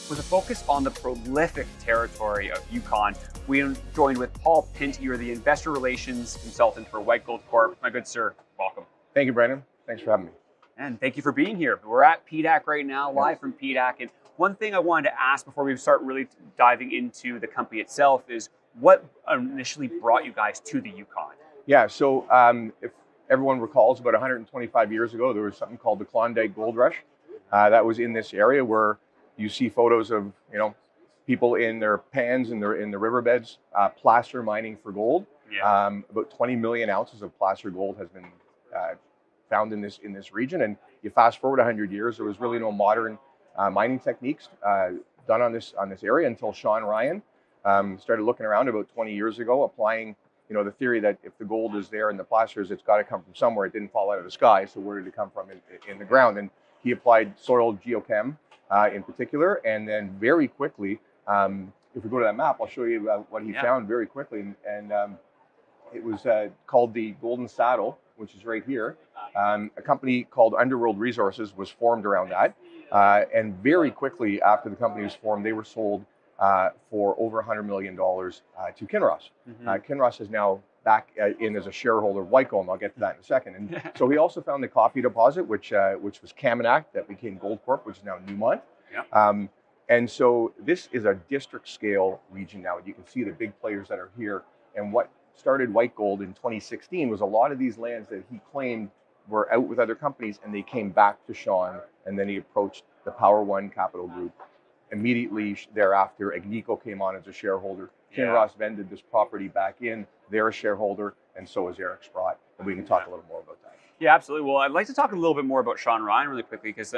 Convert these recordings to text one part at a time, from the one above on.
With a focus on the prolific territory of Yukon, we are joined with Paul Pint. You're the investor relations consultant for White Gold Corp. My good sir, welcome. Thank you, Brandon. Thanks for having me. And thank you for being here. We're at PDAC right now, live from PDAC. And one thing I wanted to ask before we start really diving into the company itself is what initially brought you guys to the Yukon? Yeah, so if everyone recalls, about 125 years ago, there was something called the Klondike Gold Rush. That was in this area where you see photos of, people in their pans in the riverbeds, placer mining for gold. Yeah. About 20 million ounces of placer gold has been found in this region. And you fast forward 100 years, there was really no modern mining techniques done on this area until Sean Ryan started looking around about 20 years ago, applying the theory that if the gold is there in the placers, it's got to come from somewhere. It didn't fall out of the sky, so where did it come from in the ground? And he applied soil geochem in particular, and then very quickly, if we go to that map, I'll show you what he found very quickly. And it was called the Golden Saddle, which is right here. A company called Inferred Resources was formed around that. And very quickly after the company was formed, they were sold for over $100 million to Kinross. Kinross is now back in as a shareholder of White Gold, and I'll get to that in a second. And so he also found the coffee deposit, which was Kaminak, that became Gold Corp, which is now Newmont. Yeah. And so this is a district scale region now. You can see the big players that are here. And what started White Gold in 2016 was a lot of these lands that he claimed were out with other companies, and they came back to Sean, and then he approached the Power One Capital Group. Immediately thereafter, Agnico came on as a shareholder. Kinross vended this property back in. They're a shareholder, and so is Eric Sprott. And we can talk a little more about that. Yeah, absolutely. Well, I'd like to talk a little bit more about Sean Ryan really quickly because,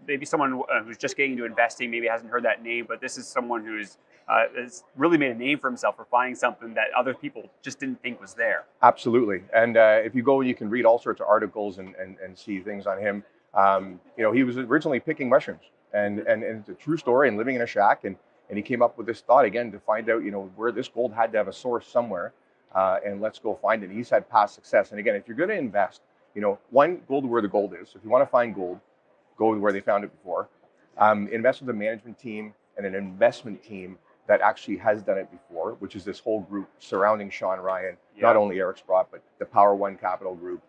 maybe someone who's just getting into investing maybe hasn't heard that name, but this is someone who's has really made a name for himself for finding something that other people just didn't think was there. Absolutely. And if you go, you can read all sorts of articles and see things on him. He was originally picking mushrooms, and it's a true story, and living in a shack, and he came up with this thought again to find out, where this gold had to have a source somewhere, and let's go find it. He's had past success. And again, if you're going to invest, one, gold where the gold is. If you want to find gold, go where they found it before. Invest with a management team and an investment team that actually has done it before, which is this whole group surrounding Sean Ryan, not only Eric Sprott, but the Power One Capital Group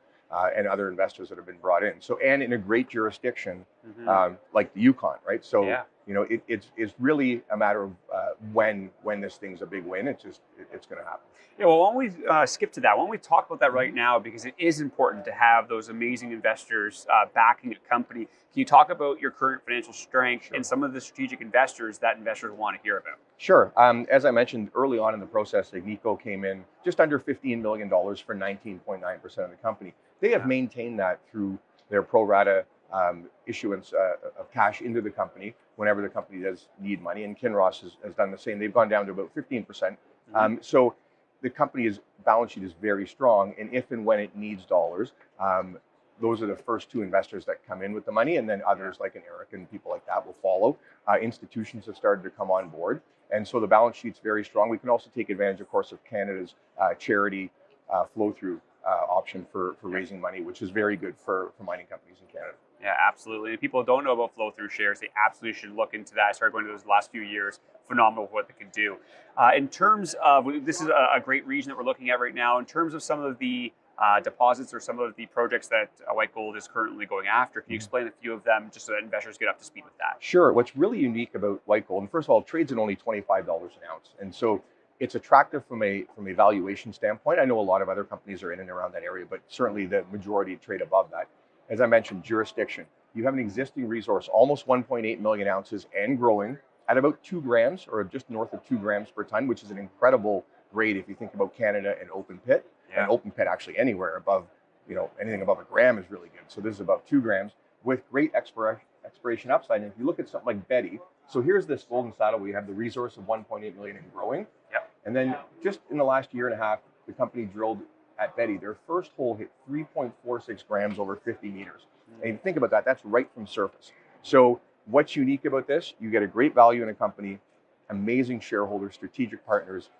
and other investors that have been brought in. So, and in a great jurisdiction like the Yukon, right? So, it's really a matter of when this thing's a big win. It's going to happen. Yeah, well, why don't we skip to that? Why don't we talk about that right now? Because it is important to have those amazing investors backing a company. Can you talk about your current financial strength and some of the strategic investors that investors want to hear about? Sure. As I mentioned early on in the process, Agnico came in just under $15 million for 19.9% of the company. They have maintained that through their pro rata issuance of cash into the company whenever the company does need money. And Kinross has done the same. They've gone down to about 15%. So the company's balance sheet is very strong. And if and when it needs dollars, those are the first two investors that come in with the money. And then others like an Eric and people like that will follow. Institutions have started to come on board. And so the balance sheet's very strong. We can also take advantage, of course, of Canada's charity flow-through option for raising money, which is very good for mining companies in Canada. Yeah, absolutely. And people don't know about flow-through shares. They absolutely should look into that. I started going to those last few years. Phenomenal what they can do. In terms of, this is a great region that we're looking at right now. In terms of some of the deposits or some of the projects that White Gold is currently going after, can you explain a few of them just so that investors get up to speed with that? Sure. What's really unique about White Gold, and first of all, it trades at only $25 an ounce. And so it's attractive from a valuation standpoint. I know a lot of other companies are in and around that area, but certainly the majority trade above that. As I mentioned, jurisdiction. You have an existing resource, almost 1.8 million ounces and growing at about 2 grams or just north of 2 grams per ton, which is an incredible grade if you think about Canada and open pit. And open pit actually anywhere above, anything above a gram is really good. So this is above 2 grams with great exploration upside. And if you look at something like Betty, so here's this Golden Saddle. We have the resource of 1.8 million and growing. And then just in the last year and a half, the company drilled at Betty. Their first hole hit 3.46 grams over 50 meters. And if you think about that, that's right from surface. So what's unique about this? You get a great value in a company, amazing shareholders, strategic partners,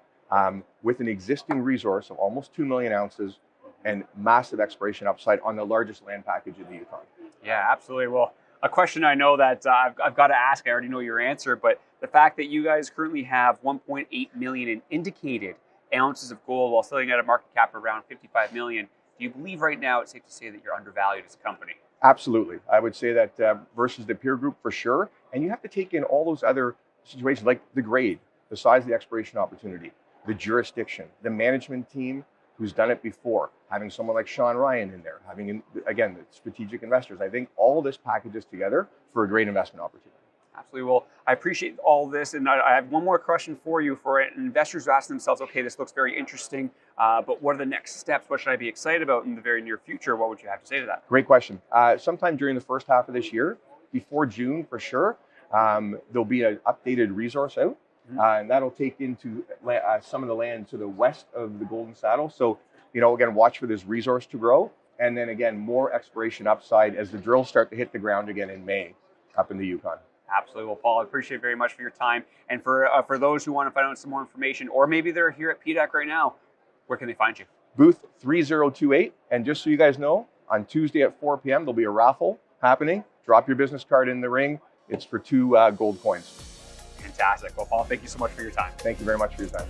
with an existing resource of almost 2 million ounces and massive exploration upside on the largest land package in the Yukon. Yeah, absolutely. Well, A question I know that I've got to ask, I already know your answer, but the fact that you guys currently have 1.8 million in indicated ounces of gold while sitting at a market cap of around 55 million, do you believe right now it's safe to say that you're undervalued as a company? Absolutely. I would say that versus the peer group for sure. And you have to take in all those other situations like the grade, the size of the exploration opportunity, the jurisdiction, the management team who's done it before, having someone like Sean Ryan in there, having, again, the strategic investors. I think all of this packages together for a great investment opportunity. Absolutely. Well, I appreciate all this. And I have one more question for you. For investors who ask themselves, okay, this looks very interesting, but what are the next steps? What should I be excited about in the very near future? What would you have to say to that? Great question. Sometime during the first half of this year, before June for sure, there'll be an updated resource out. And that'll take into some of the land to the west of the Golden Saddle. So, again, watch for this resource to grow. And then again, more exploration upside as the drills start to hit the ground again in May up in the Yukon. Absolutely. Well, Paul, I appreciate very much for your time. And for those who want to find out some more information, or maybe they're here at PDAC right now, where can they find you? Booth 3028. And just so you guys know, on Tuesday at 4 p.m., there'll be a raffle happening. Drop your business card in the ring. It's for 2 gold coins. Fantastic. Well, Paul, thank you so much for your time. Thank you very much for your time.